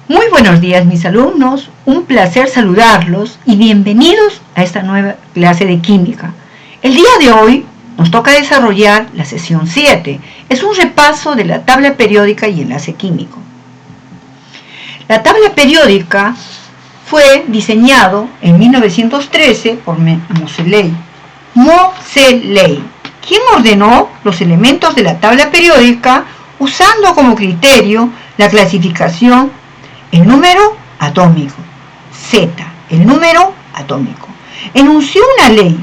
Muy buenos días mis alumnos, un placer saludarlos y bienvenidos a esta nueva clase de química. El día de hoy nos toca desarrollar la sesión 7, es un repaso de la tabla periódica y enlace químico. La tabla periódica fue diseñado en 1913 por Moseley, quien ordenó los elementos de la tabla periódica usando como criterio la clasificación el número atómico, Z, el número atómico. Enunció una ley: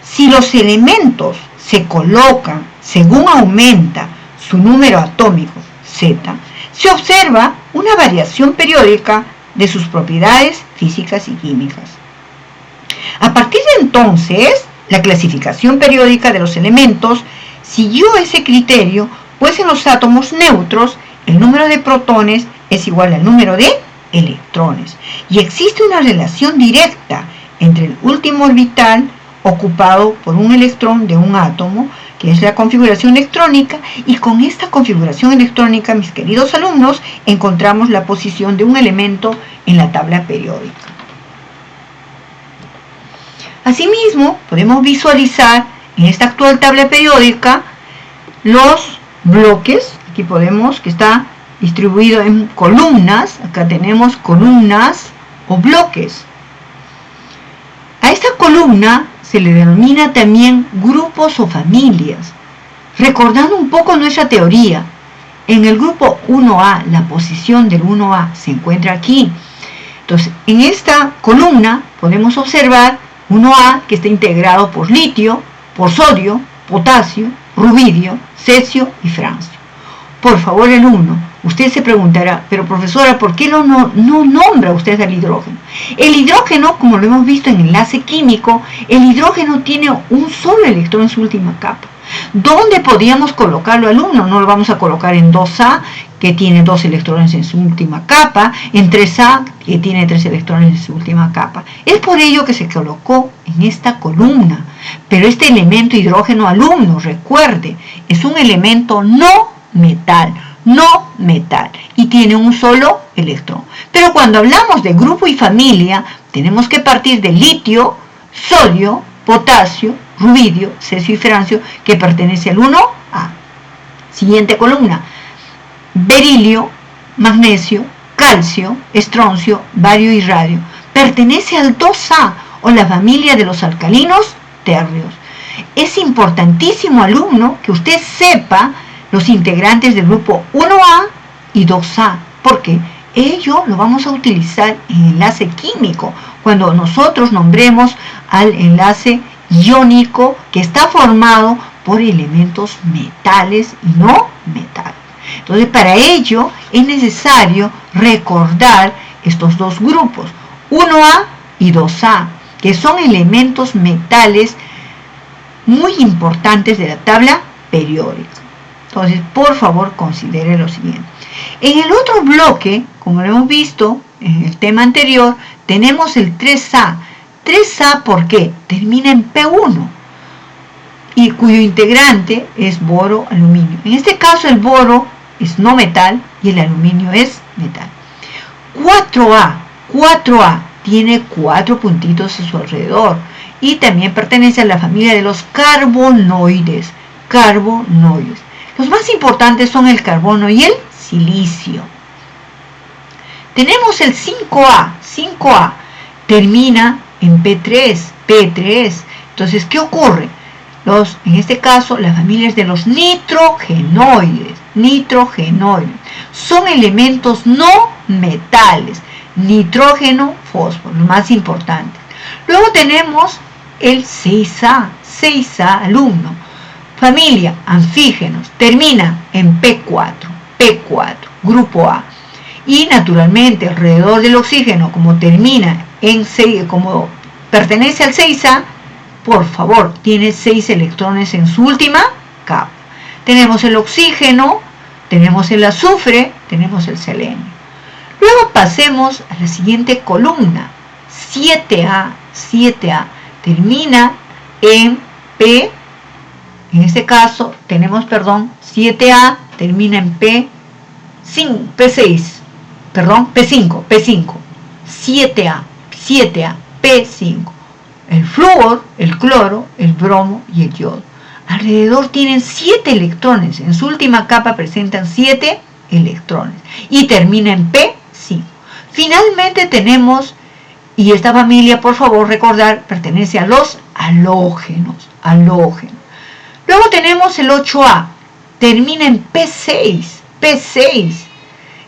si los elementos se colocan según aumenta su número atómico, Z, se observa una variación periódica de sus propiedades físicas y químicas. A partir de entonces, la clasificación periódica de los elementos siguió ese criterio, pues en los átomos neutros el número de protones es igual al número de electrones y existe una relación directa entre el último orbital ocupado por un electrón de un átomo, que es la configuración electrónica, y con esta configuración electrónica, mis queridos alumnos, encontramos la posición de un elemento en la tabla periódica. Asimismo, podemos visualizar en esta actual tabla periódica los bloques. Aquí podemos que está distribuido en columnas. Acá tenemos columnas o bloques. A esta columna se le denomina también grupos o familias. Recordando un poco nuestra teoría, en el grupo 1A, la posición del 1A se encuentra aquí. Entonces, en esta columna podemos observar 1A, que está integrado por litio, por sodio, potasio, rubidio, cesio y francio. Por favor, alumno, usted se preguntará, pero profesora, ¿por qué no nombra usted al hidrógeno? El hidrógeno, como lo hemos visto en enlace químico, el hidrógeno tiene un solo electrón en su última capa. ¿Dónde podríamos colocarlo, alumno? No lo vamos a colocar en 2A, que tiene 2 electrones en su última capa, en 3A, que tiene 3 electrones en su última capa. Es por ello que se colocó en esta columna. Pero este elemento hidrógeno, alumno, recuerde, es un elemento no metal y tiene un solo electrón. Pero cuando hablamos de grupo y familia, tenemos que partir de litio, sodio, potasio, rubidio, cesio y francio, que pertenece al 1A. Siguiente columna: berilio, magnesio, calcio, estroncio, bario y radio. Pertenece al 2A, o la familia de los alcalinos térreos. Es importantísimo, alumno, que usted sepa los integrantes del grupo 1A y 2A, porque ello lo vamos a utilizar en enlace químico, cuando nosotros nombremos al enlace iónico que está formado por elementos metales y no metales. Entonces, para ello es necesario recordar estos dos grupos, 1A y 2A, que son elementos metales muy importantes de la tabla periódica. Entonces, por favor, considere lo siguiente. En el otro bloque, como lo hemos visto en el tema anterior, tenemos el 3A. 3A, ¿por qué? Termina en P1 y cuyo integrante es boro, aluminio. En este caso, el boro es no metal y el aluminio es metal. 4A tiene 4 puntitos a su alrededor y también pertenece a la familia de los carbonoides. Los más importantes son el carbono y el silicio. Tenemos el 5A termina en P3. Entonces, ¿qué ocurre? En este caso, las familias de los nitrogenoides. Son elementos no metales, nitrógeno, fósforo, lo más importante. Luego tenemos el 6A, alumno. Familia, anfígenos, termina en P4, grupo A. Y naturalmente, alrededor del oxígeno, como pertenece al 6A, por favor, tiene 6 electrones en su última capa. Tenemos el oxígeno, tenemos el azufre, tenemos el selenio. Luego pasemos a la siguiente columna, 7A, termina en P. En este caso tenemos, 7A termina en P6. P5, 7A, P5. El flúor, el cloro, el bromo y el yodo. Alrededor tienen 7 electrones. En su última capa presentan 7 electrones. Y termina en P5. Finalmente tenemos, y esta familia, por favor, recordar, pertenece a los halógenos. Luego tenemos el 8A. Termina en P6.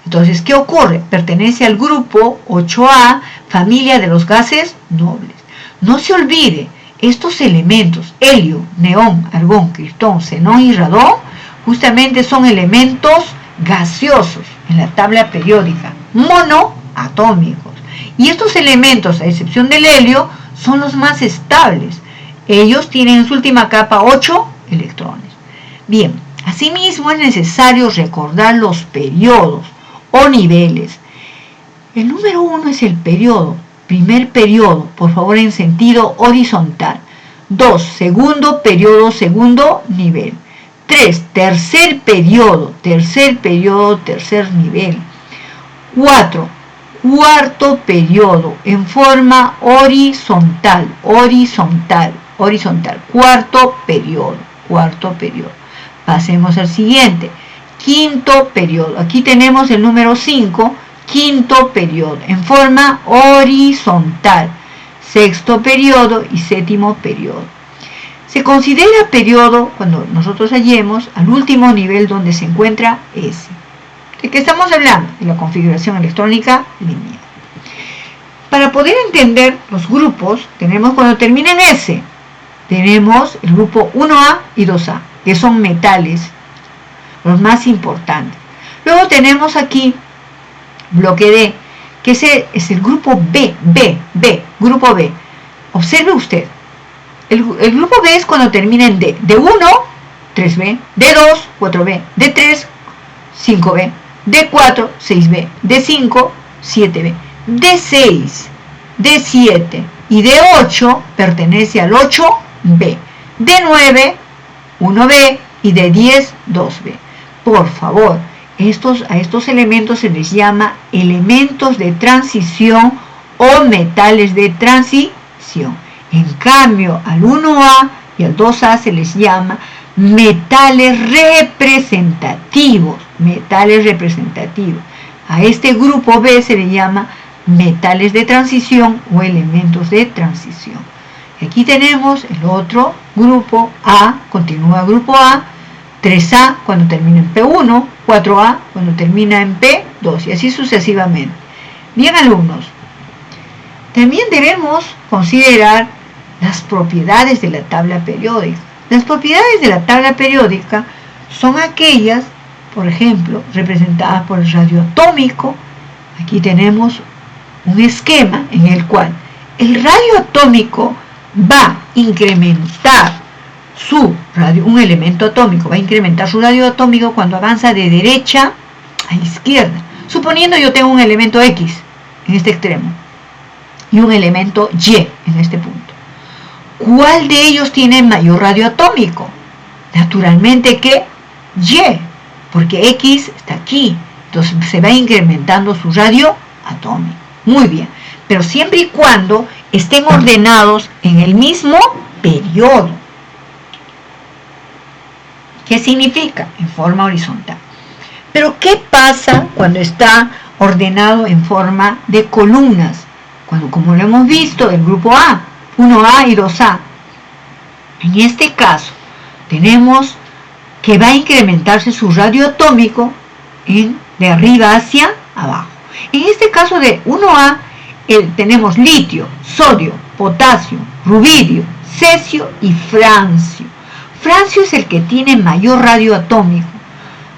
Entonces, ¿qué ocurre? Pertenece al grupo 8A, familia de los gases nobles. No se olvide, estos elementos, helio, neón, argón, criptón, xenón y radón, justamente son elementos gaseosos en la tabla periódica, monoatómicos. Y estos elementos, a excepción del helio, son los más estables. Ellos tienen en su última capa 8 electrones. Bien, asimismo es necesario recordar los periodos o niveles. El número 1 es el periodo. Primer periodo, por favor, en sentido horizontal. 2, segundo periodo, segundo nivel. 3, tercer periodo, tercer nivel. 4, cuarto periodo, en forma horizontal. Cuarto periodo. Pasemos al siguiente. Quinto periodo. Aquí tenemos el número 5. Quinto periodo, en forma horizontal. Sexto periodo y séptimo periodo. Se considera periodo cuando nosotros hallemos al último nivel donde se encuentra S. ¿De qué estamos hablando? De la configuración electrónica lineal. Para poder entender los grupos, tenemos cuando termina en S, tenemos el grupo 1A y 2A, que son metales, los más importantes. Luego tenemos aquí bloque D, que es el grupo grupo B. Observe usted, el grupo B es cuando termina en D. D1, 3B, D2, 4B, D3, 5B, D4, 6B, D5, 7B, D6, D7 y D8 pertenece al 8B, D9, 1B y D10, 2B. Por favor, a estos elementos se les llama elementos de transición o metales de transición. En cambio, al 1A y al 2A se les llama metales representativos. A este grupo B se le llama metales de transición o elementos de transición. Y aquí tenemos el otro grupo A, continúa grupo A, 3A cuando termina en P1, 4A cuando termina en P2 y así sucesivamente. Bien, alumnos, también debemos considerar las propiedades de la tabla periódica. Las propiedades de la tabla periódica son aquellas, por ejemplo, representadas por el radio atómico. Aquí tenemos un esquema en el cual el radio atómico va a incrementar un elemento atómico va a incrementar su radio atómico cuando avanza de derecha a izquierda. Suponiendo yo tengo un elemento X en este extremo y un elemento Y en este punto. ¿Cuál de ellos tiene mayor radio atómico? Naturalmente que Y, porque X está aquí. Entonces se va incrementando su radio atómico. Muy bien, pero siempre y cuando estén ordenados en el mismo periodo. ¿Qué significa? En forma horizontal. Pero ¿qué pasa cuando está ordenado en forma de columnas? Cuando, como lo hemos visto, el grupo A, 1A y 2A. En este caso, tenemos que va a incrementarse su radio atómico de arriba hacia abajo. En este caso de 1A, tenemos litio, sodio, potasio, rubidio, cesio y francio. Francio es el que tiene mayor radio atómico.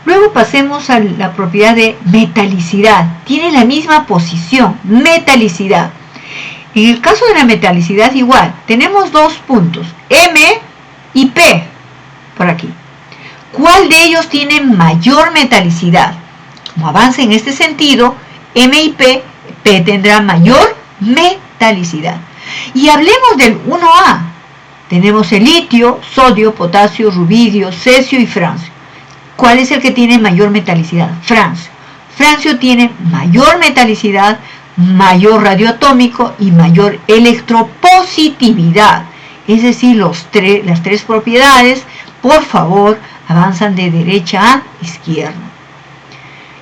Luego pasemos a la propiedad de metalicidad. Tiene la misma posición, metalicidad. En el caso de la metalicidad igual, tenemos dos puntos, M y P, por aquí. ¿Cuál de ellos tiene mayor metalicidad? Como avanza en este sentido, M y P tendrá mayor metalicidad. Y hablemos del 1A. Tenemos el litio, sodio, potasio, rubidio, cesio y francio. ¿Cuál es el que tiene mayor metalicidad? Francio. Francio tiene mayor metalicidad, mayor radioatómico y mayor electropositividad. Es decir, las tres propiedades, por favor, avanzan de derecha a izquierda.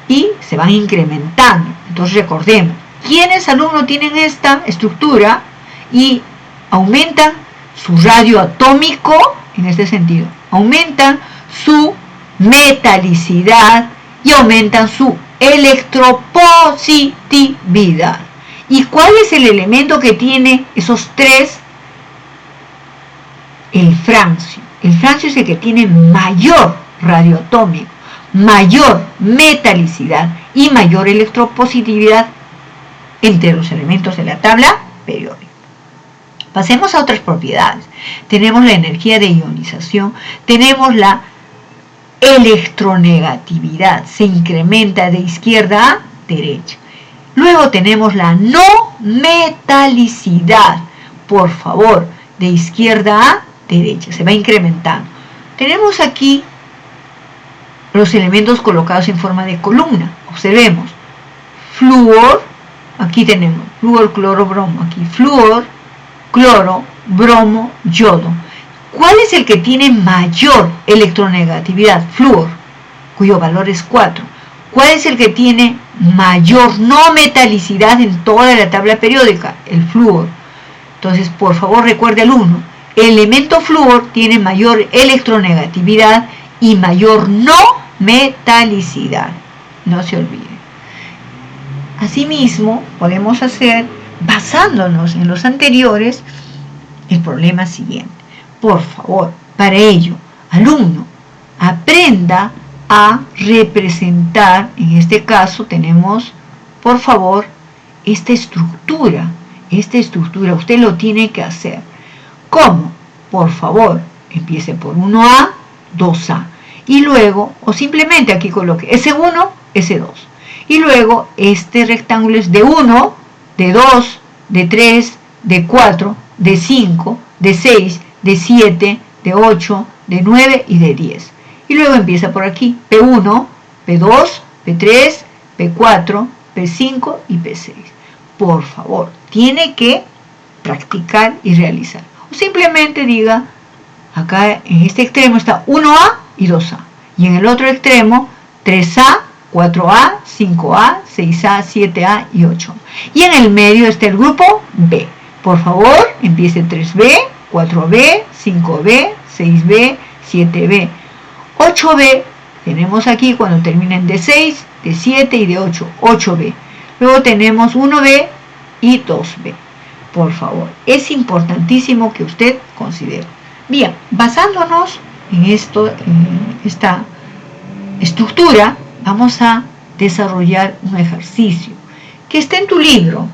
Y se van incrementando. Entonces recordemos, ¿quiénes alumnos tienen esta estructura y aumentan su radio atómico? En este sentido, aumentan su metalicidad y aumentan su electropositividad. ¿Y cuál es el elemento que tiene esos tres? El francio. El francio es el que tiene mayor radio atómico, mayor metalicidad y mayor electropositividad entre los elementos de la tabla periódica. Pasemos a otras propiedades. Tenemos la energía de ionización, tenemos la electronegatividad, se incrementa de izquierda a derecha. Luego tenemos la no metalicidad, por favor, de izquierda a derecha, se va incrementando. Tenemos aquí los elementos colocados en forma de columna. Observemos, flúor, aquí tenemos flúor, cloro, bromo, aquí flúor, cloro, bromo, yodo. ¿Cuál es el que tiene mayor electronegatividad? Flúor, cuyo valor es 4. ¿Cuál es el que tiene mayor no metalicidad en toda la tabla periódica? El flúor. Entonces, por favor, recuerde el 1. El elemento flúor tiene mayor electronegatividad y mayor no metalicidad. No se olvide. Asimismo, podemos hacer, basándonos en los anteriores, el problema siguiente. Por favor, para ello, alumno, aprenda a representar, en este caso tenemos, por favor, esta estructura, usted lo tiene que hacer. ¿Cómo? Por favor, empiece por 1A, 2A, y luego, o simplemente aquí coloque S1, S2, y luego este rectángulo es de 1, de 2, de 3, de 4, de 5, de 6, de 7, de 8, de 9 y de 10. Y luego empieza por aquí, P1, P2, P3, P4, P5 y P6. Por favor, tiene que practicar y realizar. O simplemente diga, acá en este extremo está 1A y 2A. Y en el otro extremo, 3A, 4A, 5A, 6A, 7A y 8A. Y en el medio está el grupo B. Por favor, empiece 3B, 4B, 5B, 6B, 7B, 8B. Tenemos aquí cuando terminen de 6, de 7 y de 8, 8B. Luego tenemos 1B y 2B. Por favor, es importantísimo que usted considere. Bien, basándonos en esta estructura, vamos a desarrollar un ejercicio que está en tu libro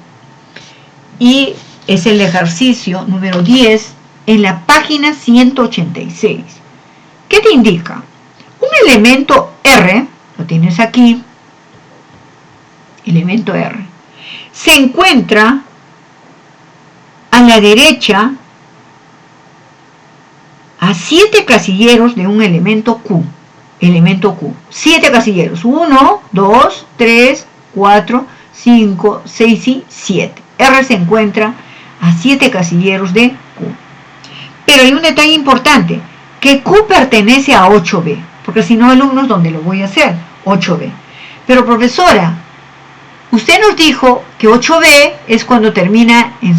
y es el ejercicio número 10 en la página 186. ¿Qué te indica? Un elemento R, lo tienes aquí, elemento R, se encuentra a la derecha a 7 casilleros de un elemento Q. Elemento Q. 7 casilleros. 1, 2, 3, 4, 5, 6 y 7. R se encuentra a 7 casilleros de Q. Pero hay un detalle importante, que Q pertenece a 8B, porque si no, alumnos, ¿dónde lo voy a hacer? 8B. Pero profesora, usted nos dijo que 8B es cuando termina en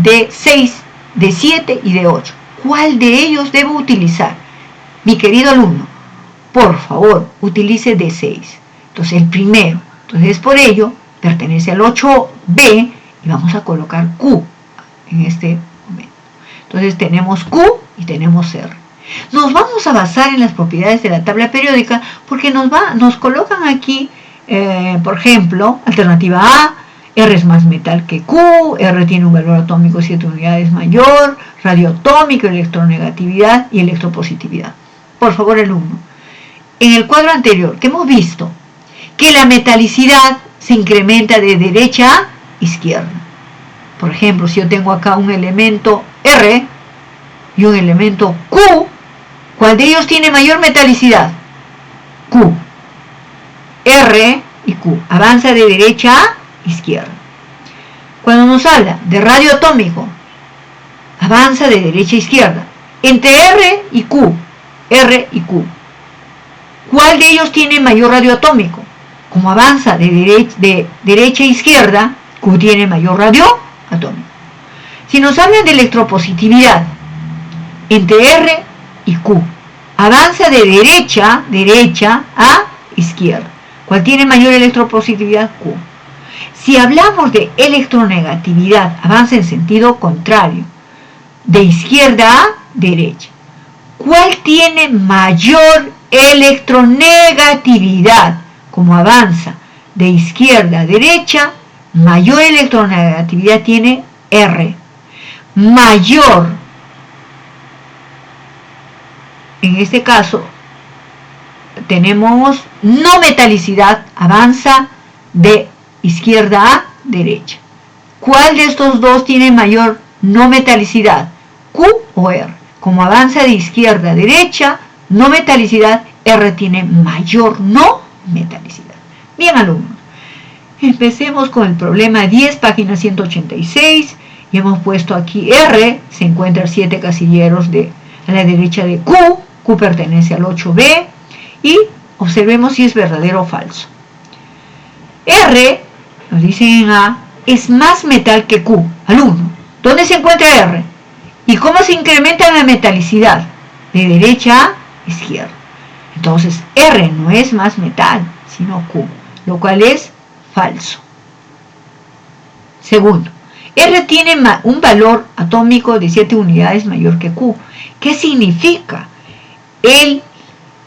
D6, D7 y D8. ¿Cuál de ellos debo utilizar? Mi querido alumno, por favor, utilice D6. Entonces, el primero. Entonces, por ello, pertenece al 8B y vamos a colocar Q en este momento. Entonces, tenemos Q y tenemos R. Nos vamos a basar en las propiedades de la tabla periódica porque nos colocan aquí, por ejemplo, alternativa A, R es más metal que Q, R tiene un valor atómico 7 unidades mayor, radioatómico, electronegatividad y electropositividad. Por favor, alumno, en el cuadro anterior, ¿qué hemos visto? Que la metalicidad se incrementa de derecha a izquierda. Por ejemplo, si yo tengo acá un elemento R y un elemento Q, ¿cuál de ellos tiene mayor metalicidad? Q. R y Q. Avanza de derecha a izquierda. Cuando nos habla de radio atómico, avanza de derecha a izquierda. Entre R y Q. ¿Cuál de ellos tiene mayor radio atómico? Como avanza de derecha a izquierda, Q tiene mayor radio atómico. Si nos hablan de electropositividad, entre R y Q, avanza de derecha a izquierda. ¿Cuál tiene mayor electropositividad? Q. Si hablamos de electronegatividad, avanza en sentido contrario, de izquierda a derecha. ¿Cuál tiene mayor electronegatividad? Como avanza de izquierda a derecha, mayor electronegatividad tiene R. Mayor, en este caso, tenemos no metalicidad, avanza de izquierda a derecha. ¿Cuál de estos dos tiene mayor no metalicidad? ¿Q o R? Como avanza de izquierda a derecha, no metalicidad, R tiene mayor no metalicidad. Bien, alumnos, empecemos con el problema 10, página 186, y hemos puesto aquí R, se encuentran 7 casilleros a la derecha de Q, Q pertenece al 8B, y observemos si es verdadero o falso. R, nos dicen en A, es más metal que Q. Alumno, ¿dónde se encuentra R? ¿Y cómo se incrementa la metalicidad? De derecha a izquierda. Entonces, R no es más metal, sino Q, lo cual es falso. Segundo, R tiene un valor atómico de 7 unidades mayor que Q. ¿Qué significa? El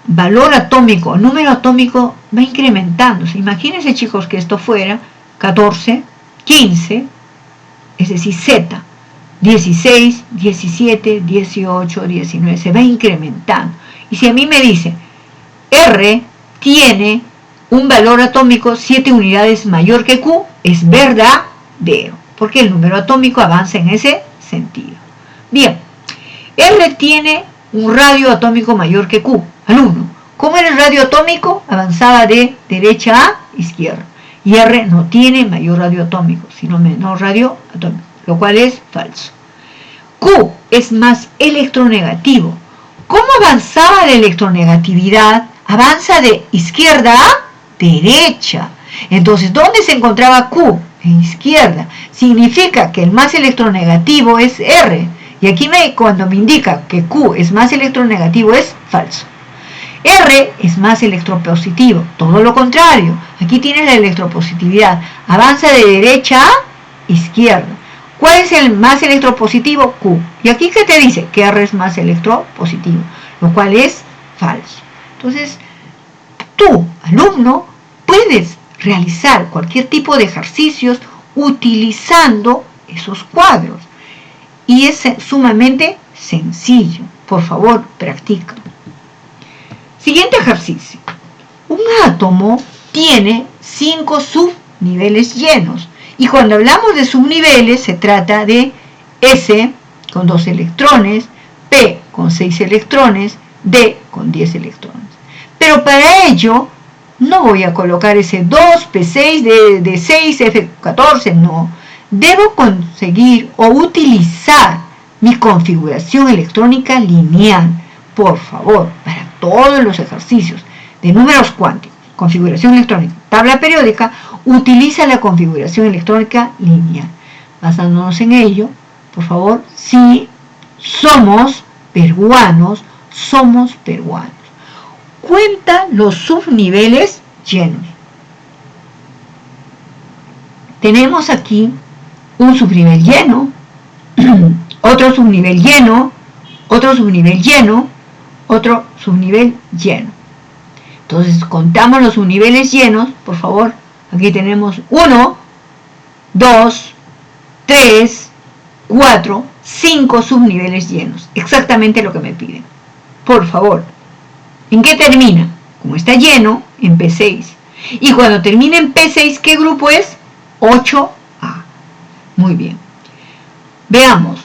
valor atómico, el número atómico va incrementándose. Imagínense, chicos, que esto fuera 14, 15, es decir, Z, 16, 17, 18, 19, se va incrementando. Y si a mí me dice, R tiene un valor atómico 7 unidades mayor que Q, es verdadero, porque el número atómico avanza en ese sentido. Bien, R tiene un radio atómico mayor que Q. Alumno, ¿cómo era el radio atómico? Avanzaba de derecha a izquierda. Y R no tiene mayor radio atómico, sino menor radio atómico, lo cual es falso. Q es más electronegativo. ¿Cómo avanzaba la electronegatividad? Avanza de izquierda a derecha. Entonces, ¿dónde se encontraba Q? En izquierda. Significa que el más electronegativo es R. Y aquí cuando me indica que Q es más electronegativo es falso. R es más electropositivo, todo lo contrario. Aquí tienes la electropositividad. Avanza de derecha a izquierda. ¿Cuál es el más electropositivo? Q. Y aquí, ¿qué te dice? Que R es más electropositivo, lo cual es falso. Entonces, tú, alumno, puedes realizar cualquier tipo de ejercicios utilizando esos cuadros. Y es sumamente sencillo. Por favor, practica. Siguiente ejercicio. Un átomo tiene 5 subniveles llenos. Y cuando hablamos de subniveles, se trata de S con 2 electrones, P con 6 electrones, D con 10 electrones. Pero para ello, no voy a colocar ese 2, P6, D6, F14, no. Debo conseguir o utilizar mi configuración electrónica lineal. Por favor, para todos los ejercicios de números cuánticos, configuración electrónica, tabla periódica, utiliza la configuración electrónica lineal. Basándonos en ello, por favor, si somos peruanos, Cuenta los subniveles llenos. Tenemos aquí un subnivel lleno, otro subnivel lleno, otro subnivel lleno, otro subnivel lleno. Entonces, contamos los subniveles llenos, por favor. Aquí tenemos 1, 2, 3, 4, 5 subniveles llenos. Exactamente lo que me piden. Por favor. ¿En qué termina? Como está lleno, en P6. Y cuando termina en P6, ¿qué grupo es? 8A. Muy bien. Veamos.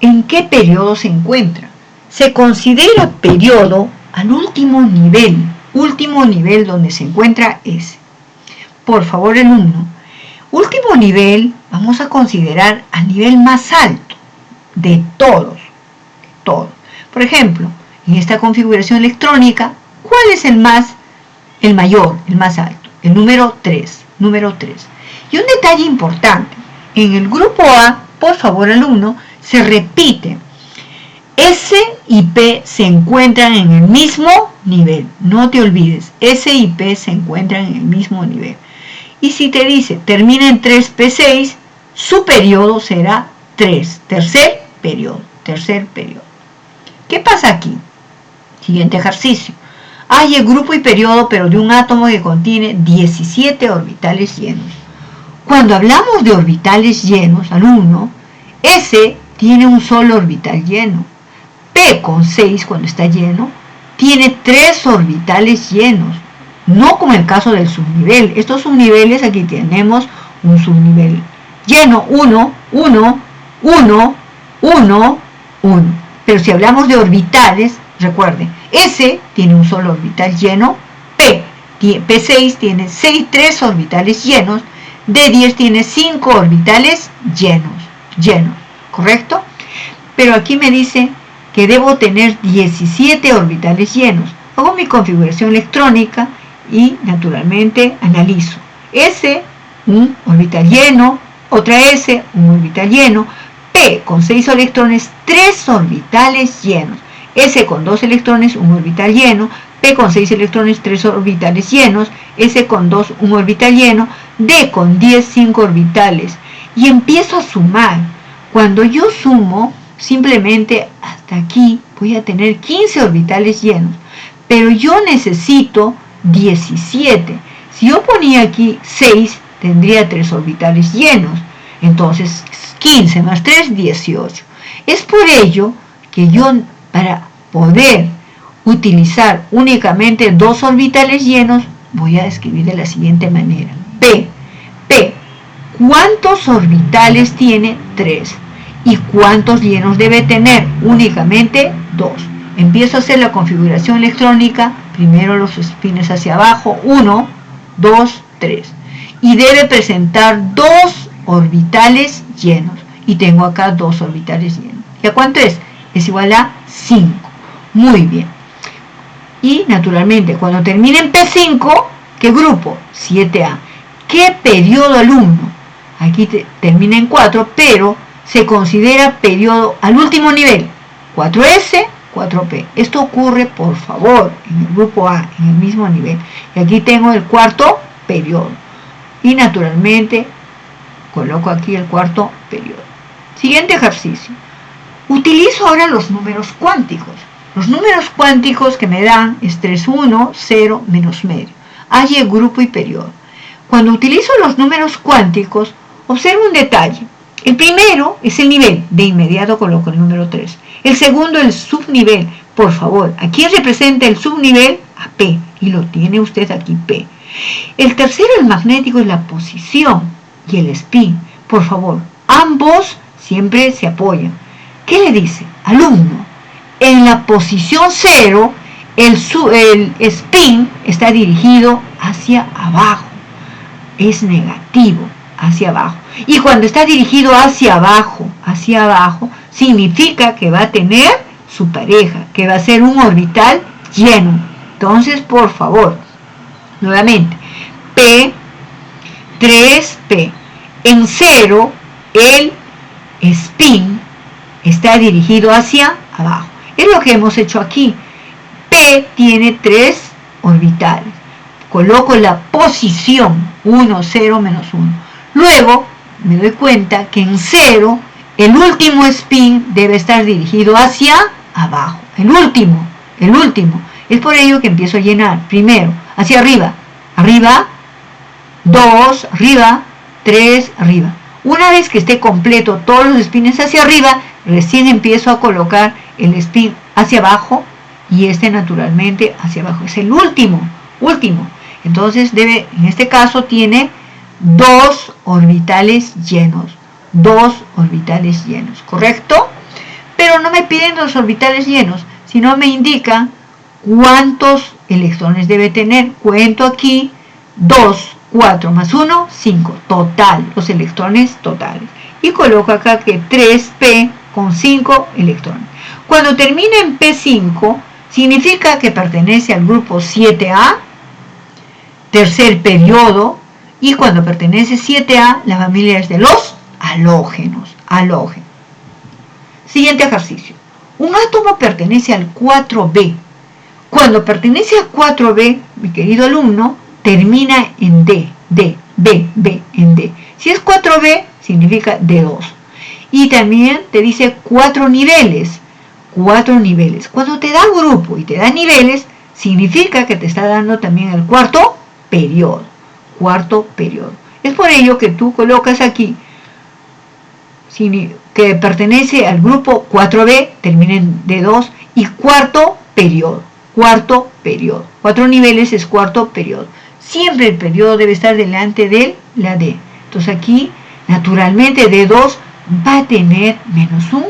¿En qué periodo se encuentra? Se considera periodo al último nivel donde se encuentra S. por favor el 1. Último nivel, vamos a considerar al nivel más alto de todos. Por ejemplo, en esta configuración electrónica, ¿cuál es el mayor, el más alto? El número 3. Y un detalle importante, en el grupo A, por favor alumno, se repite. S y P se encuentran en el mismo nivel. No te olvides, S y P se encuentran en el mismo nivel. Y si te dice termina en 3P6, su periodo será 3. Tercer periodo. ¿Qué pasa aquí? Siguiente ejercicio. Hay el grupo y periodo, pero de un átomo que contiene 17 orbitales llenos. Cuando hablamos de orbitales llenos, alumno, S tiene un solo orbital lleno. P con 6, cuando está lleno, tiene 3 orbitales llenos. No como el caso del subnivel. Estos subniveles, aquí tenemos un subnivel lleno, 1, 1, 1, 1, 1. Pero si hablamos de orbitales, recuerden, S tiene un solo orbital lleno, P6 tiene 3 orbitales llenos, D10 tiene 5 orbitales llenos, ¿correcto? Pero aquí me dice que debo tener 17 orbitales llenos. Hago mi configuración electrónica y naturalmente analizo. S, un orbital lleno, otra S, un orbital lleno, P con 6 electrones, 3 orbitales llenos, S con 2 electrones, un orbital lleno, P con 6 electrones, 3 orbitales llenos, S con 2, un orbital lleno, D con 10, 5 orbitales. Y empiezo a sumar. Cuando yo sumo, simplemente hasta aquí voy a tener 15 orbitales llenos, pero yo necesito 17. Si yo ponía aquí 6, tendría 3 orbitales llenos. Entonces 15 más 3, 18. Es por ello que yo, para poder utilizar únicamente 2 orbitales llenos, voy a escribir de la siguiente manera. P, ¿cuántos orbitales tiene? 3. ¿Y cuántos llenos debe tener? Únicamente 2. Empiezo a hacer la configuración electrónica, primero los espines hacia abajo, 1, 2, 3. Y debe presentar 2 orbitales llenos. Y tengo acá 2 orbitales llenos. ¿Y a cuánto es? Es igual a 5. Muy bien. Y naturalmente, cuando termine en P5, ¿qué grupo? 7A. ¿Qué periodo alumno? Aquí termina en 4, pero se considera periodo al último nivel. 4S, 4P. Esto ocurre, por favor, en el grupo A, en el mismo nivel. Y aquí tengo el cuarto periodo. Y naturalmente, coloco aquí el cuarto periodo. Siguiente ejercicio. Utilizo ahora los números cuánticos. Los números cuánticos que me dan es 3, 1, 0, menos medio. Hay el grupo y periodo. Cuando utilizo los números cuánticos, observo un detalle. El primero es el nivel. De inmediato coloco el número 3. El segundo, el subnivel. Por favor, aquí representa el subnivel a P. Y lo tiene usted aquí, P. El tercero, el magnético, es la posición y el spin. Por favor, ambos siempre se apoyan. ¿Qué le dice? Alumno, en la posición 0, el spin está dirigido hacia abajo. Es negativo, hacia abajo. Y cuando está dirigido hacia abajo, significa que va a tener su pareja, que va a ser un orbital lleno. Entonces, por favor, nuevamente, P, 3P. En 0, el spin está dirigido hacia abajo. Es lo que hemos hecho aquí. P tiene 3 orbitales. Coloco la posición 1, 0, menos 1. Luego me doy cuenta que en 0 el último spin debe estar dirigido hacia abajo. El último. Es por ello que empiezo a llenar. Primero, hacia arriba. Arriba, 2, arriba, 3, arriba. Una vez que esté completo todos los spins hacia arriba, recién empiezo a colocar el spin hacia abajo y este naturalmente hacia abajo. Es el último. Entonces en este caso tiene 2 orbitales llenos. 2 orbitales llenos, ¿correcto? Pero no me piden los orbitales llenos, sino me indica cuántos electrones debe tener. Cuento aquí 2 4 más 1, 5. Total, los electrones totales. Y coloco acá que 3p con 5 electrones. Cuando termina en P5, significa que pertenece al grupo 7A, tercer periodo, y cuando pertenece 7A, la familia es de los halógenos. Siguiente ejercicio. Un átomo pertenece al 4B. Cuando pertenece a 4B, mi querido alumno, termina en D, en D. Si es 4B, significa D2. Y también te dice 4 niveles. 4 niveles. Cuando te da grupo y te da niveles, significa que te está dando también el cuarto periodo. Es por ello que tú colocas aquí que pertenece al grupo 4B, termina en D2, y cuarto periodo. 4 niveles es cuarto periodo. Siempre el periodo debe estar delante de la D. Entonces aquí, naturalmente, D2 va a tener menos un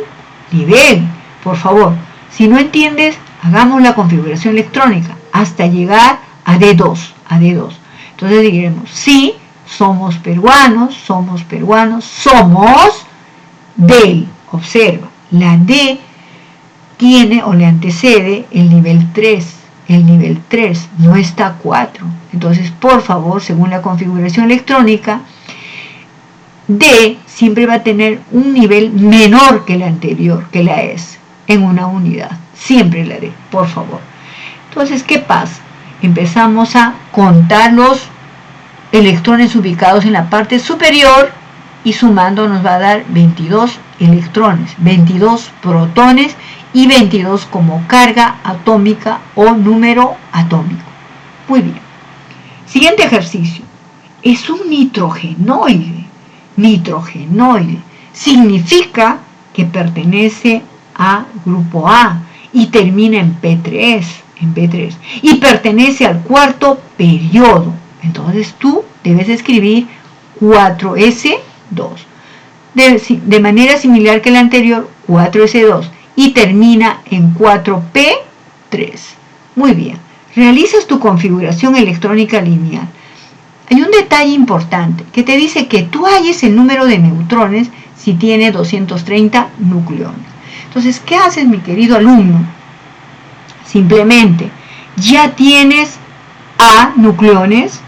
nivel. Por favor, si no entiendes, hagamos la configuración electrónica hasta llegar a D2. Entonces diremos, sí, somos peruanos, somos D. Observa, la D tiene o le antecede el nivel 3. El nivel 3 no está 4. Entonces, por favor, según la configuración electrónica, D siempre va a tener un nivel menor que la anterior, que la S, en una unidad. Siempre la D, por favor. Entonces, ¿qué pasa? Empezamos a contar los electrones ubicados en la parte superior y sumando nos va a dar 22 electrones, 22 protones y 22 como carga atómica o número atómico. Muy bien. Siguiente ejercicio. Es un nitrogenoide. Significa que pertenece a grupo A y termina en P3. Y pertenece al cuarto periodo. Entonces tú debes escribir 4S2. De manera similar que la anterior, 4S2. Y termina en 4P3. Muy bien. Realizas tu configuración electrónica lineal. Hay un detalle importante que te dice que tú halles el número de neutrones si tiene 230 nucleones. Entonces, ¿qué haces, mi querido alumno? Simplemente, ya tienes A nucleones,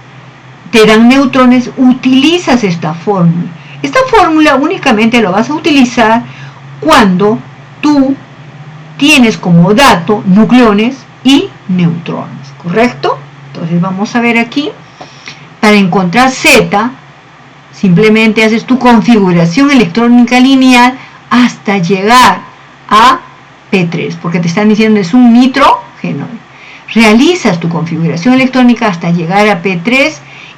te dan neutrones, utilizas esta fórmula. Esta fórmula únicamente lo vas a utilizar cuando tú tienes como dato nucleones y neutrones, ¿correcto? Entonces vamos a ver aquí, para encontrar Z, simplemente haces tu configuración electrónica lineal hasta llegar a P3, porque te están diciendo es un nitrogenoide. Realizas tu configuración electrónica hasta llegar a P3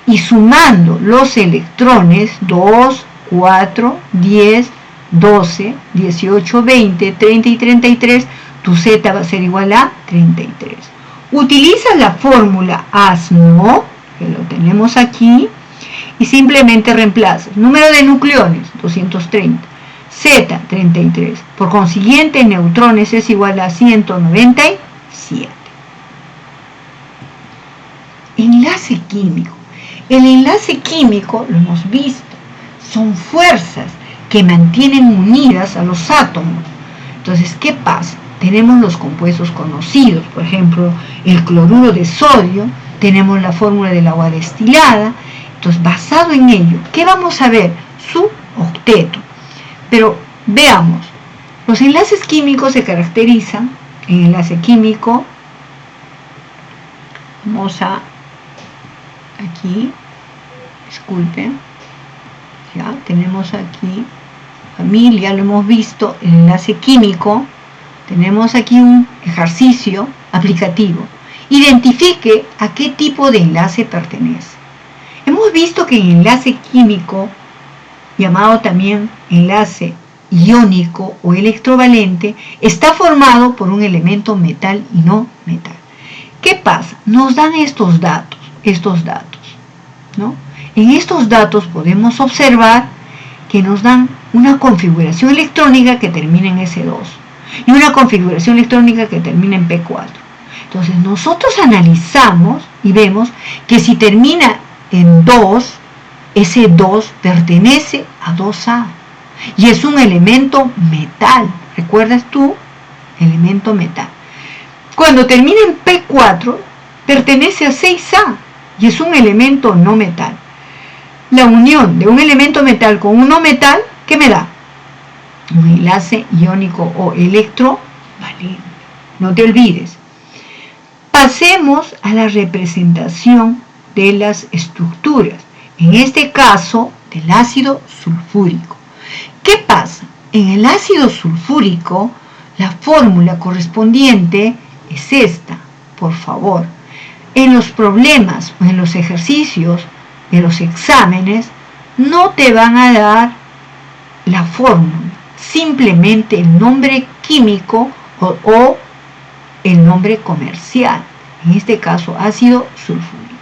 y sumando los electrones 2, 4, 10, 12, 18, 20, 30 y 33, tu Z va a ser igual a 33. Utilizas la fórmula ASMO, que lo tenemos aquí, y simplemente reemplazas número de nucleones, 230, Z, 33. Por consiguiente, neutrones es igual a 197. Enlace químico. El enlace químico, lo hemos visto, son fuerzas que mantienen unidas a los átomos. Entonces, ¿qué pasa? Tenemos los compuestos conocidos, por ejemplo, el cloruro de sodio, tenemos la fórmula del agua destilada. Entonces, basado en ello, ¿qué vamos a ver? Su octeto. Pero veamos, los enlaces químicos se caracterizan, en enlace químico, vamos a, aquí, disculpen, ya tenemos aquí, familia, lo hemos visto, el enlace químico, tenemos aquí un ejercicio aplicativo. Identifique a qué tipo de enlace pertenece. Hemos visto que el enlace químico, llamado también enlace iónico o electrovalente, está formado por un elemento metal y no metal. ¿Qué pasa? Nos dan estos datos, ¿no? En estos datos podemos observar que nos dan una configuración electrónica que termina en S2 y una configuración electrónica que termina en P4. Entonces nosotros analizamos y vemos que si termina en 2, ese 2 pertenece a 2A y es un elemento metal. ¿Recuerdas tú? Elemento metal. Cuando termina en P4, pertenece a 6A y es un elemento no metal. La unión de un elemento metal con un no metal, ¿qué me da? Un enlace iónico o electrovalente. No te olvides. Pasemos a la representación de las estructuras, en este caso del ácido sulfúrico. ¿Qué pasa? En el ácido sulfúrico, la fórmula correspondiente es esta, por favor. En los problemas o en los ejercicios de los exámenes, no te van a dar la fórmula, simplemente el nombre químico o el nombre comercial, en este caso ácido sulfúrico.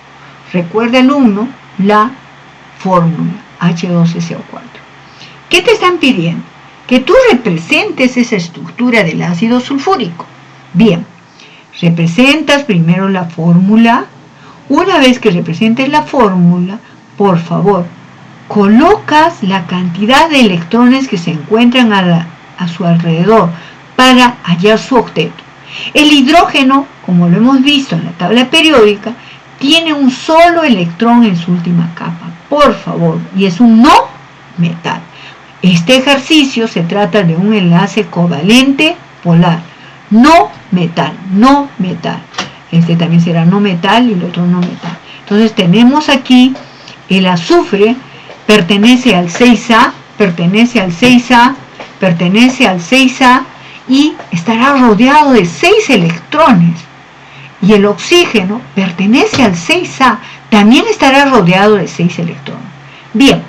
Recuerda, alumno, la fórmula H2SO4. ¿Qué te están pidiendo? Que tú representes esa estructura del ácido sulfúrico. Bien, representas primero la fórmula. Una vez que representes la fórmula, por favor, colocas la cantidad de electrones que se encuentran a su alrededor para hallar su octeto. El hidrógeno, como lo hemos visto en la tabla periódica, tiene un solo electrón en su última capa, por favor, y es un no metal. Este ejercicio se trata de un enlace covalente polar, no metal, no metal. Este también será no metal y el otro no metal. Entonces tenemos aquí el azufre, pertenece al 6A, pertenece al 6A, pertenece al 6A y estará rodeado de 6 electrones. Y el oxígeno pertenece al 6A, también estará rodeado de 6 electrones. Bien,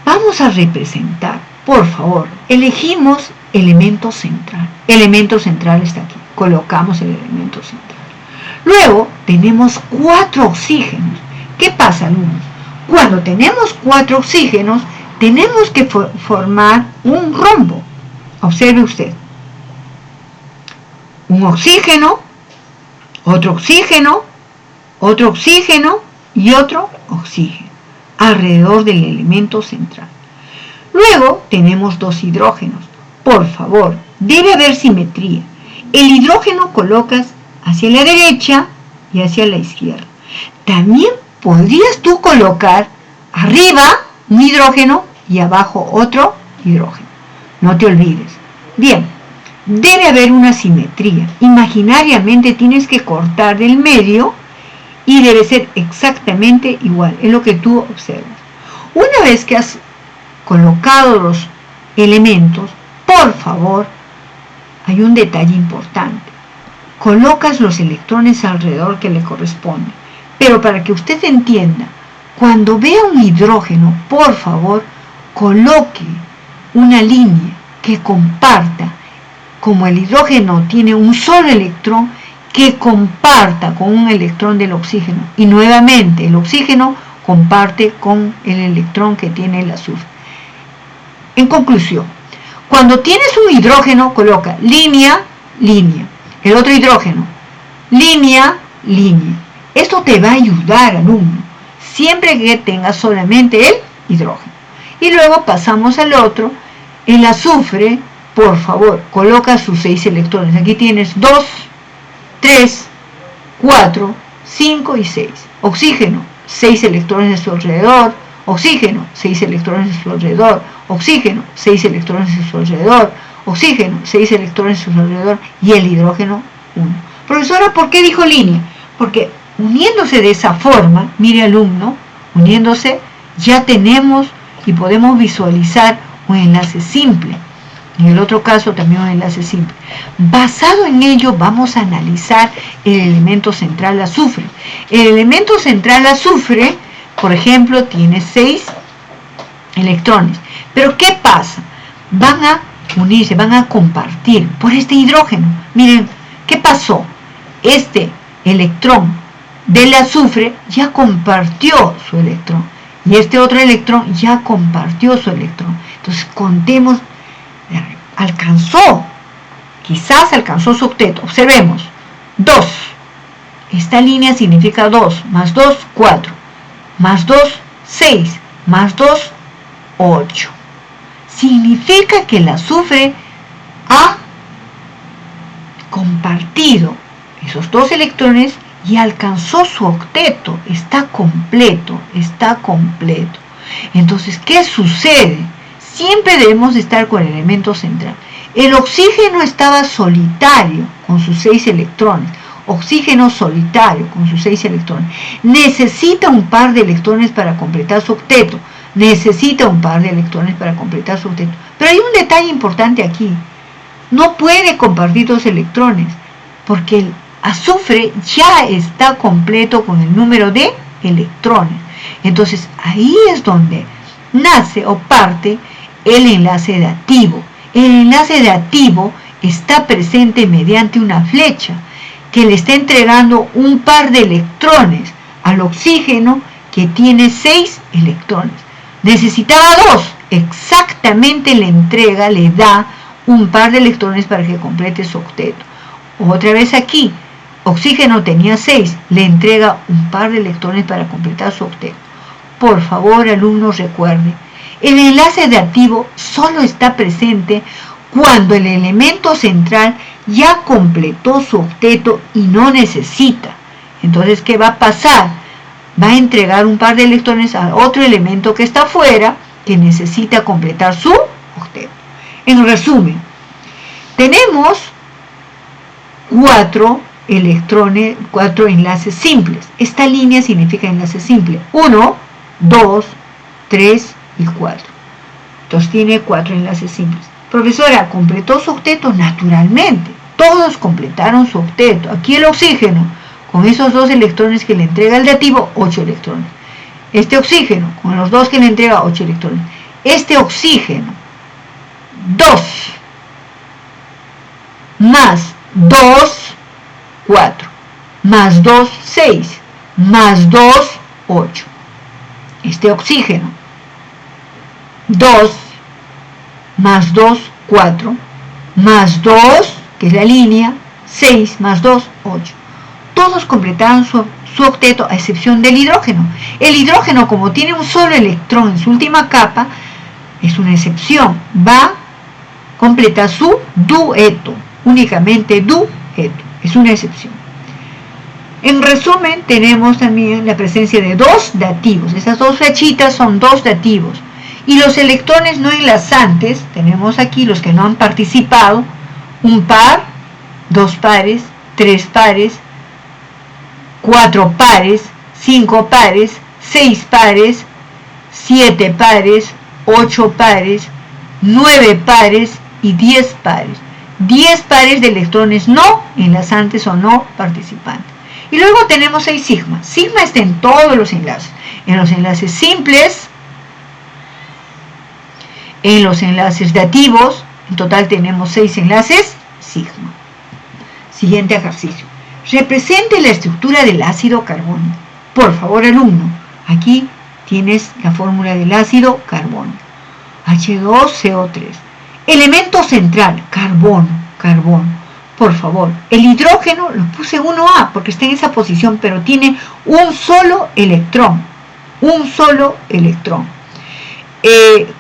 vamos a representar, por favor, elegimos elemento central. Elemento central está aquí, colocamos el elemento central. Luego tenemos 4 oxígenos. ¿Qué pasa, alumnos? Cuando tenemos 4 oxígenos, tenemos que formar un rombo. Observe usted. Un oxígeno, otro oxígeno, otro oxígeno y otro oxígeno alrededor del elemento central. Luego tenemos 2 hidrógenos. Por favor, debe haber simetría. El hidrógeno colocas hacia la derecha y hacia la izquierda. También podrías tú colocar arriba un hidrógeno y abajo otro hidrógeno. No te olvides. Bien, debe haber una simetría. Imaginariamente tienes que cortar del medio y debe ser exactamente igual. Es lo que tú observas. Una vez que has colocado los elementos, por favor, hay un detalle importante. Colocas los electrones alrededor que le corresponden. Pero para que usted entienda, cuando vea un hidrógeno, por favor, coloque una línea que comparta, como el hidrógeno tiene un solo electrón, que comparta con un electrón del oxígeno. Y nuevamente, el oxígeno comparte con el electrón que tiene el azufre. En conclusión, cuando tienes un hidrógeno, coloca línea, línea. El otro hidrógeno, línea, línea. Esto te va a ayudar, alumno, siempre que tengas solamente el hidrógeno. Y luego pasamos al otro, el azufre, por favor, coloca sus 6 electrones. Aquí tienes 2, 3, 4, 5 y 6. Oxígeno, 6 electrones a su alrededor. Oxígeno, 6 electrones a su alrededor. Oxígeno, 6 electrones a su alrededor. Oxígeno, 6 electrones a su alrededor. Y el hidrógeno, 1. Profesora, ¿por qué dijo línea? Porque uniéndose de esa forma, mire alumno, uniéndose, ya tenemos y podemos visualizar un enlace simple. En el otro caso también un enlace simple. Basado en ello vamos a analizar el elemento central azufre. El elemento central azufre, por ejemplo, tiene 6 electrones. Pero ¿qué pasa? Van a unirse, van a compartir por este hidrógeno. Miren, ¿qué pasó? Este electrón del azufre ya compartió su electrón. Y este otro electrón ya compartió su electrón. Entonces contemos, quizás alcanzó su octeto. Observemos, 2. Esta línea significa 2, más 2, 4. más 2, 6, más 2, 8. Significa que el azufre ha compartido esos 2 electrones y alcanzó su octeto, está completo, está completo. Entonces, ¿qué sucede? Siempre debemos estar con el elemento central. El oxígeno estaba solitario con sus 6 electrones. Oxígeno solitario con sus 6 electrones. Necesita un par de electrones para completar su octeto. Necesita un par de electrones para completar su octeto. Pero hay un detalle importante aquí. No puede compartir 2 electrones, porque el azufre ya está completo con el número de electrones. Entonces ahí es donde nace o parte el enlace dativo. El enlace dativo está presente mediante una flecha que le está entregando un par de electrones al oxígeno que tiene 6 electrones. Necesitaba 2, exactamente le entrega, le da un par de electrones para que complete su octeto. Otra vez aquí, oxígeno tenía 6, le entrega un par de electrones para completar su octeto. Por favor, alumnos, recuerden, el enlace dativo solo está presente cuando el elemento central ya completó su octeto y no necesita. Entonces, ¿qué va a pasar? Va a entregar un par de electrones a otro elemento que está afuera, que necesita completar su octeto. En resumen, tenemos 4 electrones, 4 enlaces simples. Esta línea significa enlace simple. 1, 2, 3 y 4. Entonces tiene 4 enlaces simples. Profesora, ¿completó su octeto? Naturalmente. Todos completaron su octeto. Aquí el oxígeno, con esos 2 electrones que le entrega el dativo, 8 electrones. Este oxígeno, con los 2 que le entrega, 8 electrones. Este oxígeno, 2 más 2, 4, más 2, 6, más 2, 8. Este oxígeno, 2 más 2, 4, más 2, que es la línea, 6 más 2, 8. Todos completaron su octeto a excepción del hidrógeno. El hidrógeno, como tiene un solo electrón en su última capa, es una excepción. Va a completar su dueto, únicamente dueto, es una excepción. En resumen, tenemos también la presencia de 2 dativos. Estas 2 flechitas son 2 dativos. Y los electrones no enlazantes, tenemos aquí los que no han participado, un par, 2 pares, 3 pares, 4 pares, 5 pares, 6 pares, 7 pares, 8 pares, 9 pares y 10 pares. 10 pares de electrones no enlazantes o no participantes. Y luego tenemos 6 sigma. Sigma está en todos los enlaces. En los enlaces simples, en los enlaces dativos, en total tenemos 6 enlaces sigma. Siguiente ejercicio. Represente la estructura del ácido carbónico. Por favor, alumno, aquí tienes la fórmula del ácido carbónico. H2CO3. Elemento central, carbono, carbono. Por favor, el hidrógeno lo puse 1A porque está en esa posición, pero tiene un solo electrón. Un solo electrón.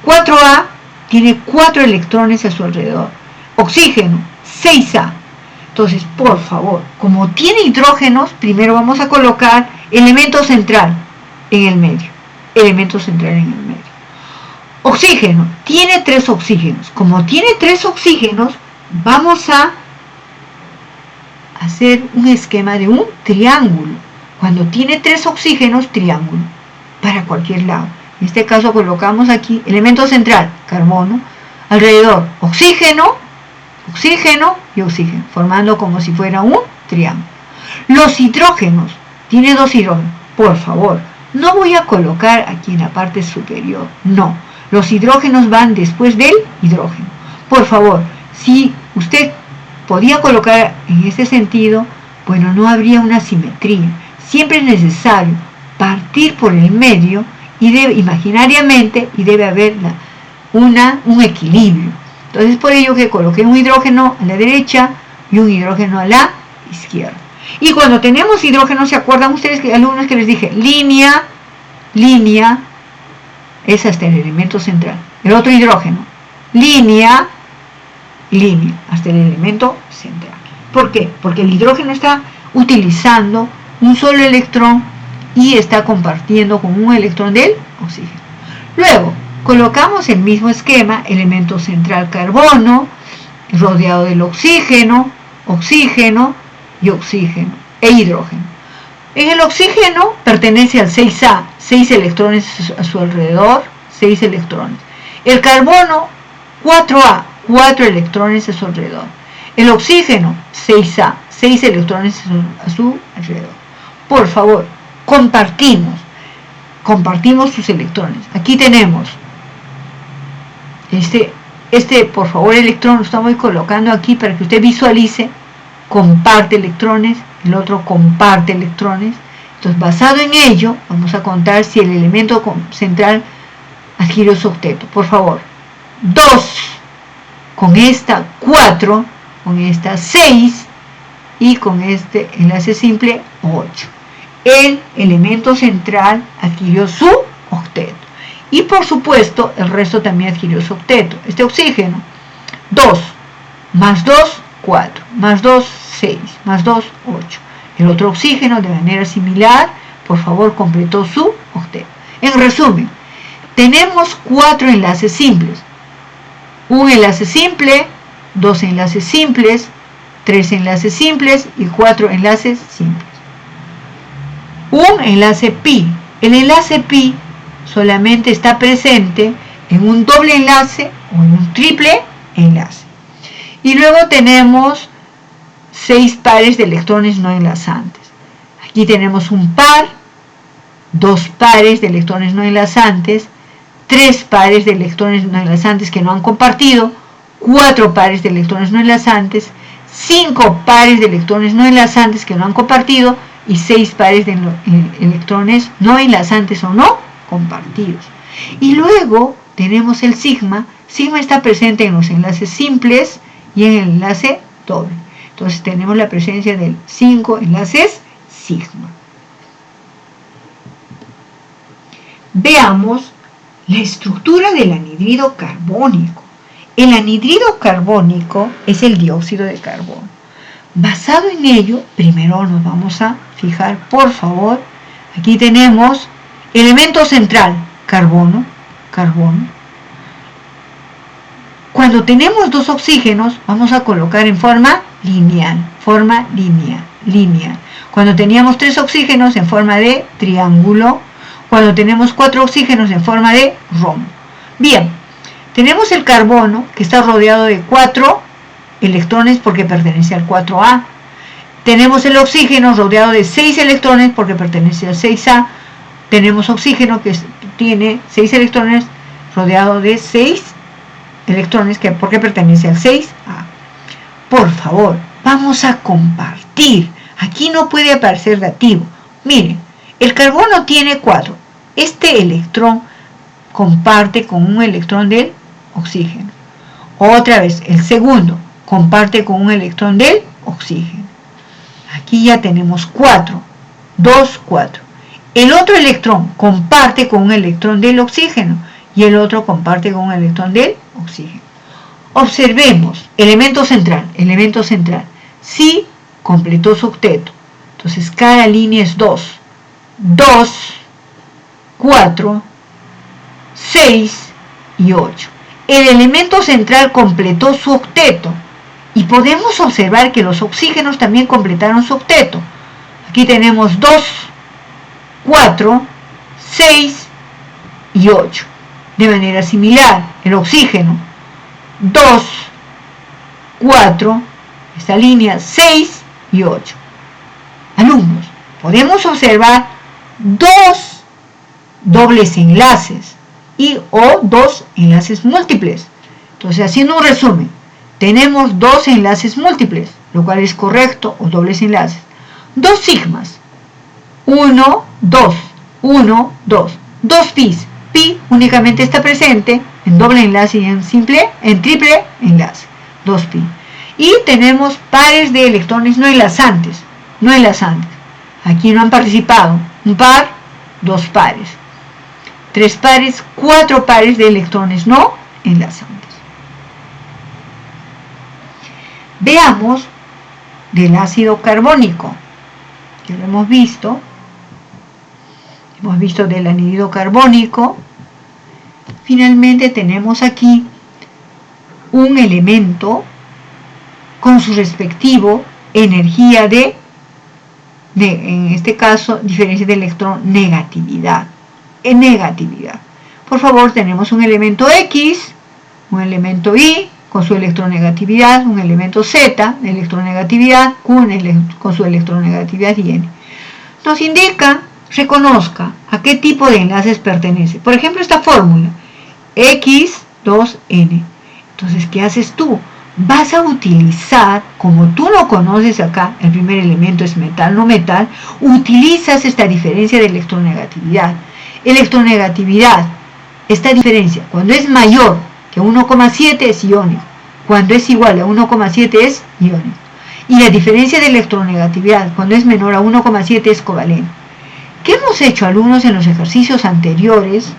4A tiene 4 electrones a su alrededor. Oxígeno, 6A. Entonces, por favor, como tiene hidrógenos, primero vamos a colocar elemento central en el medio. Elemento central en el medio. Oxígeno, tiene 3 oxígenos. Como tiene 3 oxígenos, vamos a hacer un esquema de un triángulo. Cuando tiene 3 oxígenos, triángulo, para cualquier lado. En este caso colocamos aquí elemento central, carbono, alrededor oxígeno, oxígeno y oxígeno, formando como si fuera un triángulo. Los hidrógenos, tiene 2 hidrógenos. Por favor, no voy a colocar aquí en la parte superior, no. Los hidrógenos van después del hidrógeno. Por favor, si usted podía colocar en ese sentido, bueno, no habría una simetría. Siempre es necesario partir por el medio y imaginariamente y debe haber un equilibrio. Entonces, por ello que coloqué un hidrógeno a la derecha y un hidrógeno a la izquierda. Y cuando tenemos hidrógeno, ¿se acuerdan ustedes, alumnos, que les dije? Línea, línea, es hasta el elemento central. El otro hidrógeno, línea, línea, hasta el elemento central. ¿Por qué? Porque el hidrógeno está utilizando un solo electrón y está compartiendo con un electrón del oxígeno. Luego, colocamos el mismo esquema, elemento central carbono, rodeado del oxígeno, oxígeno y oxígeno e hidrógeno. En el oxígeno pertenece al 6A, 6 electrones a su alrededor, 6 electrones. El carbono, 4A, 4 electrones a su alrededor. El oxígeno, 6A, 6 electrones a su alrededor. Por favor, compartimos sus electrones. Aquí tenemos por favor, electrón lo estamos colocando aquí para que usted visualice. Comparte electrones, el otro comparte electrones. Entonces, basado en ello, vamos a contar si el elemento central adquirió su octeto. Por favor, 2 con esta, 4 con esta, 6 y con este enlace simple, 8. El elemento central adquirió su octeto. Y por supuesto, el resto también adquirió su octeto. Este oxígeno, 2 más 2, 4, más 2, 6, más 2, 8. El otro oxígeno, de manera similar, por favor, completó su octeto. En resumen, tenemos 4 enlaces simples. Un enlace simple, 2 enlaces simples, 3 enlaces simples y 4 enlaces simples. Un enlace pi. El enlace pi solamente está presente en un doble enlace o en un triple enlace. Y luego tenemos 6 pares de electrones no enlazantes. Aquí tenemos un par, 2 pares de electrones no enlazantes, 3 pares de electrones no enlazantes que no han compartido, 4 pares de electrones no enlazantes, 5 pares de electrones no enlazantes que no han compartido y 6 pares de electrones no enlazantes o no compartidos. Y luego tenemos el sigma. Sigma está presente en los enlaces simples y en el enlace doble. Entonces tenemos la presencia de 5 enlaces sigma. Veamos la estructura del anhidrido carbónico. El anhidrido carbónico es el dióxido de carbono. Basado en ello, primero nos vamos a fijar, por favor, aquí tenemos elemento central, carbono, carbono. Cuando tenemos 2 oxígenos, vamos a colocar en forma lineal, lineal. Cuando teníamos 3 oxígenos, en forma de triángulo. Cuando tenemos 4 oxígenos, en forma de rombo. Bien, tenemos el carbono, que está rodeado de 4 electrones porque pertenece al 4A. Tenemos el oxígeno rodeado de 6 electrones porque pertenece al 6A. Tenemos oxígeno que tiene 6 electrones rodeado de 6 electrones porque pertenece al 6A. Por favor, vamos a compartir. Aquí no puede aparecer dativo. Miren, el carbono tiene 4. Este electrón comparte con un electrón del oxígeno. Otra vez, el segundo comparte con un electrón del oxígeno. Aquí ya tenemos 4. 2, 4. El otro electrón comparte con un electrón del oxígeno y el otro comparte con un electrón del oxígeno. Observemos, elemento central. Sí completó su octeto. Entonces cada línea es 2. 2, 4, 6 y 8. El elemento central completó su octeto y podemos observar que los oxígenos también completaron su octeto. Aquí tenemos 2, 4, 6 y 8. De manera similar, el oxígeno 2, 4, esta línea 6 y 8. Alumnos, podemos observar 2 dobles enlaces o 2 enlaces múltiples. Entonces, haciendo un resumen, tenemos 2 enlaces múltiples, lo cual es correcto, o dobles enlaces. 2 sigmas, 1, 2, 1, 2. 2 pis. Pi únicamente está presente en doble enlace y en triple enlace. 2 pi. Y tenemos pares de electrones no enlazantes. Aquí no han participado. Un par, 2 pares. 3 pares, 4 pares de electrones no enlazantes. Veamos del ácido carbónico, que lo hemos visto del anhídrido carbónico. Finalmente tenemos aquí un elemento con su respectivo energía en este caso, diferencia de electronegatividad. Negatividad. Por favor, tenemos un elemento X, un elemento Y con su electronegatividad, un elemento Z de electronegatividad, con su electronegatividad y N. Nos indica, reconozca a qué tipo de enlaces pertenece. Por ejemplo, esta fórmula, X2N. Entonces, ¿qué haces tú? Vas a utilizar, como tú lo conoces acá, el primer elemento es metal, no metal, utilizas esta diferencia de electronegatividad. Electronegatividad, esta diferencia, cuando es mayor que 1,7 es iónico, cuando es igual a 1,7 es iónico. Y la diferencia de electronegatividad, cuando es menor a 1,7 es covalente. ¿Qué hemos hecho, alumnos, en los ejercicios anteriores?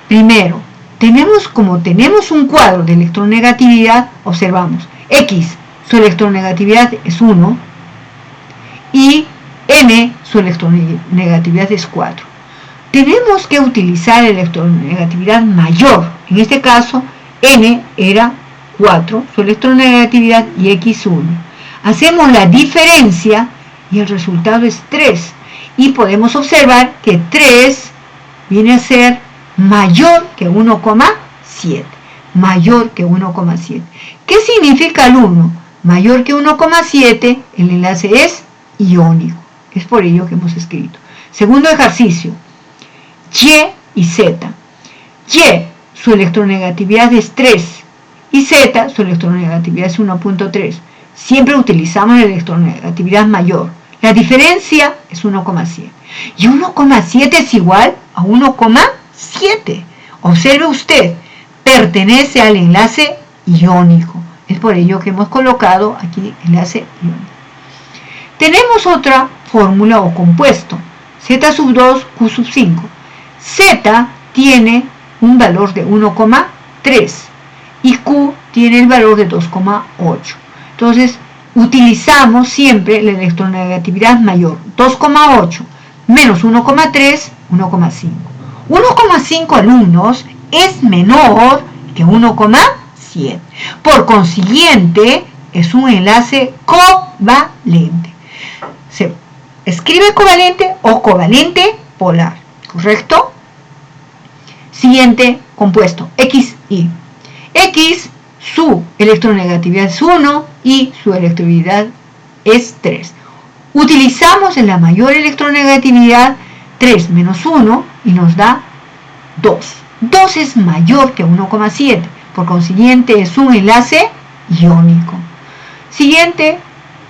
Primero, como tenemos un cuadro de electronegatividad, observamos, X, su electronegatividad es 1, y N, su electronegatividad es 4. Tenemos que utilizar electronegatividad mayor, en este caso, N era 4, su electronegatividad, y X 1. Hacemos la diferencia y el resultado es 3, y podemos observar que 3 viene a ser mayor que 1,7, mayor que 1,7. ¿Qué significa el 1? Mayor que 1,7, el enlace es iónico. Es por ello que hemos escrito. Segundo ejercicio, Y y Z. Y, su electronegatividad es 3, y Z, su electronegatividad es 1,3. Siempre utilizamos la electronegatividad mayor. La diferencia es 1,7. Y 1,7 es igual a 1,7. Observe usted, pertenece al enlace iónico. Es por ello que hemos colocado aquí enlace iónico. Tenemos otra fórmula o compuesto, Z2, Q5. Z tiene un valor de 1,3 y Q tiene el valor de 2,8. Entonces, utilizamos siempre la electronegatividad mayor, 2,8 menos 1,3, 1,5. 1,5, alumnos, es menor que 1,7. Por consiguiente, es un enlace covalente. Se escribe covalente o covalente polar, ¿correcto? Siguiente compuesto, XY. X, su electronegatividad es 1 y su electronegatividad es 3. Utilizamos en la mayor electronegatividad 3 menos 1 y nos da 2. 2 es mayor que 1,7, por consiguiente es un enlace iónico. Siguiente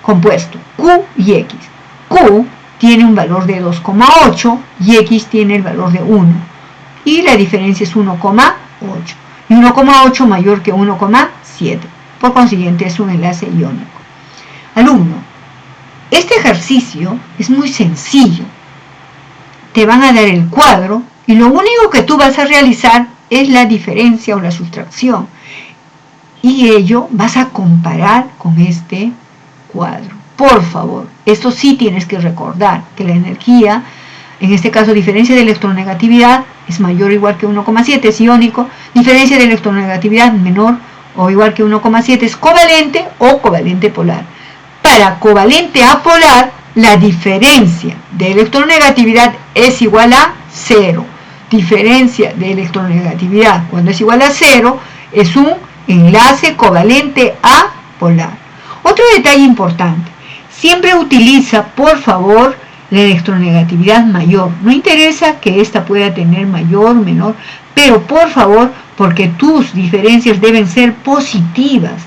compuesto, Q y X. Q tiene un valor de 2,8 y X tiene el valor de 1. Y la diferencia es 1,8. Y 1,8 mayor que 1,7. Por consiguiente es un enlace iónico. Alumno, este ejercicio es muy sencillo. Te van a dar el cuadro y lo único que tú vas a realizar es la diferencia o la sustracción. Y ello vas a comparar con este cuadro. Por favor, esto sí tienes que recordar, que la energía, en este caso diferencia de electronegatividad, es mayor o igual que 1,7, es iónico. Diferencia de electronegatividad menor o igual que 1,7 es covalente o covalente polar. Para covalente a polar, la diferencia de electronegatividad es igual a 0. Diferencia de electronegatividad cuando es igual a 0 es un enlace covalente a polar. Otro detalle importante, siempre utiliza, por favor, la electronegatividad mayor. No interesa que esta pueda tener mayor o menor, pero por favor, porque tus diferencias deben ser positivas,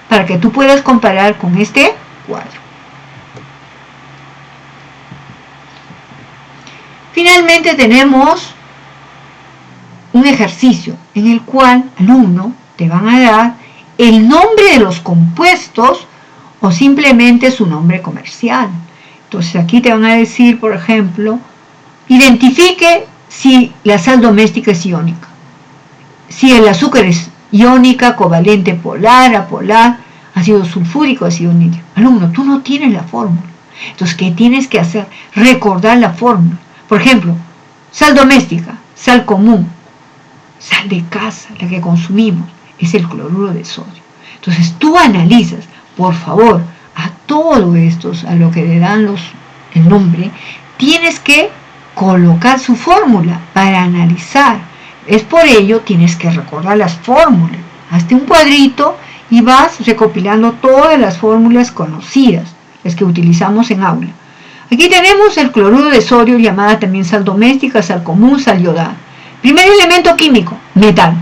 para que tú puedas comparar con este cuadro. Finalmente tenemos un ejercicio en el cual, alumno, te van a dar el nombre de los compuestos o simplemente su nombre comercial. Entonces aquí te van a decir, por ejemplo, Identifique si la sal doméstica es iónica, si el azúcar es iónica, covalente polar, apolar, ácido sulfúrico, ácido nítrico. Alumno, tú no tienes la fórmula. Entonces, ¿qué tienes que hacer? Recordar la fórmula. Por ejemplo, sal doméstica, sal común, sal de casa, la que consumimos, es el cloruro de sodio. Entonces, tú analizas, por favor, a todo esto, a lo que le dan el nombre, tienes que colocar su fórmula para analizar. Es por ello tienes que recordar las fórmulas. Hazte un cuadrito y vas recopilando todas las fórmulas conocidas, las que utilizamos en aula. Aquí tenemos el cloruro de sodio, llamada también sal doméstica, sal común, sal yodada. Primer elemento químico, metal.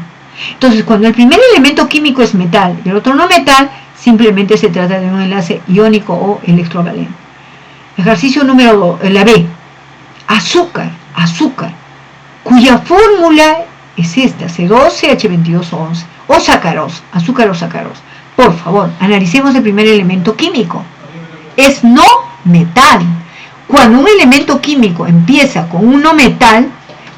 Entonces, cuando el primer elemento químico es metal y el otro no metal, simplemente se trata de un enlace iónico o electrovalente. Ejercicio número 2, la B. Azúcar, cuya fórmula es esta, C12H22O11, o sacarosa, azúcar o sacarosa. Por favor, analicemos el primer elemento químico. Es no metal. Cuando un elemento químico empieza con un no metal,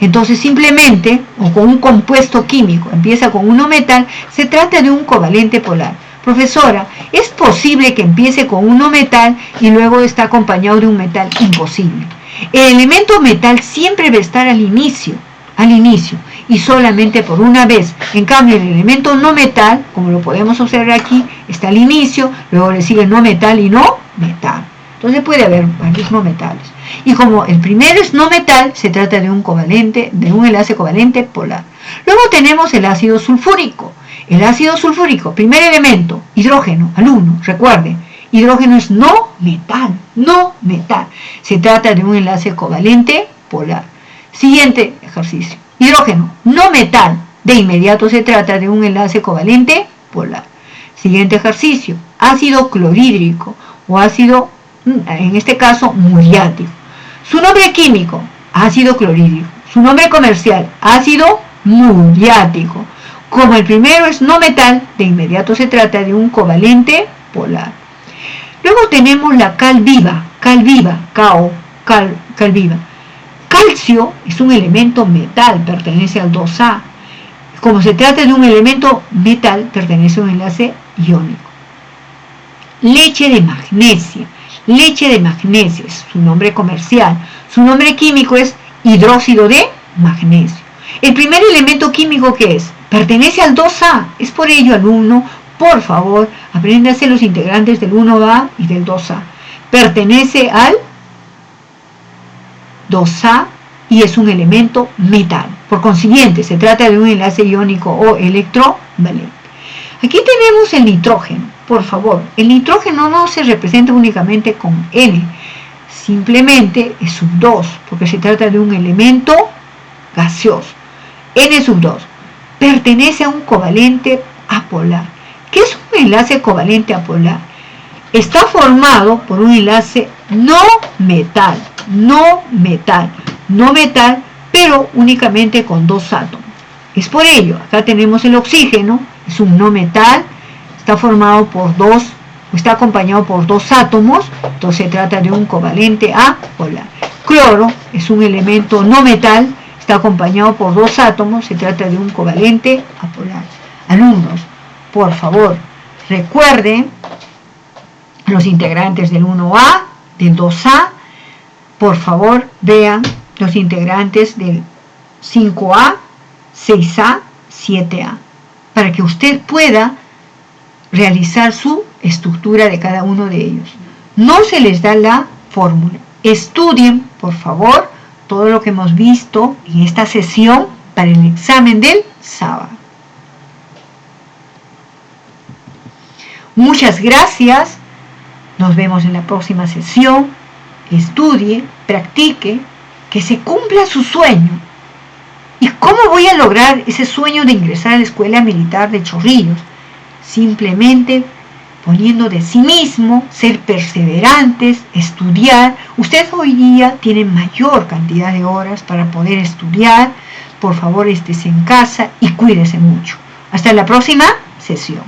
entonces simplemente, o con un compuesto químico, empieza con un no metal, se trata de un covalente polar. Profesora, ¿es posible que empiece con un no metal y luego está acompañado de un metal? Imposible. El elemento metal siempre va a estar al inicio, y solamente por una vez. En cambio, el elemento no metal, como lo podemos observar aquí, está al inicio, luego le sigue no metal y no metal. Entonces puede haber varios no metales. Y como el primero es no metal, se trata de un enlace covalente polar. Luego tenemos el ácido sulfúrico. El ácido sulfúrico, primer elemento, hidrógeno, alumno, recuerden, hidrógeno es no metal. Se trata de un enlace covalente polar. Siguiente ejercicio. Hidrógeno, no metal. De inmediato se trata de un enlace covalente polar. Siguiente ejercicio. Ácido clorhídrico o ácido, en este caso, muriático. Su nombre químico, ácido clorhídrico. Su nombre comercial, ácido muriático. Como el primero es no metal, de inmediato se trata de un covalente polar. Luego tenemos la cal viva, cal viva. Calcio es un elemento metal, pertenece al 2A. Como se trata de un elemento metal, pertenece a un enlace iónico. Leche de magnesia es su nombre comercial. Su nombre químico es hidróxido de magnesio. El primer elemento químico que es, pertenece al 2A. Es por ello, alumno, por favor, apréndase los integrantes del 1A y del 2A. Pertenece al 2A y es un elemento metal. Por consiguiente, se trata de un enlace iónico o electrovalente. Aquí tenemos el nitrógeno. Por favor, el nitrógeno no se representa únicamente con N. Simplemente es sub 2, porque se trata de un elemento gaseoso. N sub 2. Pertenece a un covalente apolar. ¿Qué es un enlace covalente apolar? Está formado por un enlace no metal, pero únicamente con dos átomos. Es por ello, acá tenemos el oxígeno, es un no metal, está formado por está acompañado por dos átomos, entonces se trata de un covalente apolar. Cloro es un elemento no metal, está acompañado por dos átomos, se trata de un covalente apolar. Alumnos, por favor, recuerden los integrantes del 1A, del 2A, por favor vean los integrantes del 5A, 6A, 7A, para que usted pueda realizar su estructura de cada uno de ellos. No se les da la fórmula. Estudien, por favor, todo lo que hemos visto en esta sesión para el examen del sábado. Muchas gracias. Nos vemos en la próxima sesión. Estudie, practique, que se cumpla su sueño. ¿Y cómo voy a lograr ese sueño de ingresar a la Escuela Militar de Chorrillos? Simplemente poniendo de sí mismo, ser perseverantes, estudiar. Usted hoy día tiene mayor cantidad de horas para poder estudiar. Por favor, estés en casa y cuídese mucho. Hasta la próxima sesión.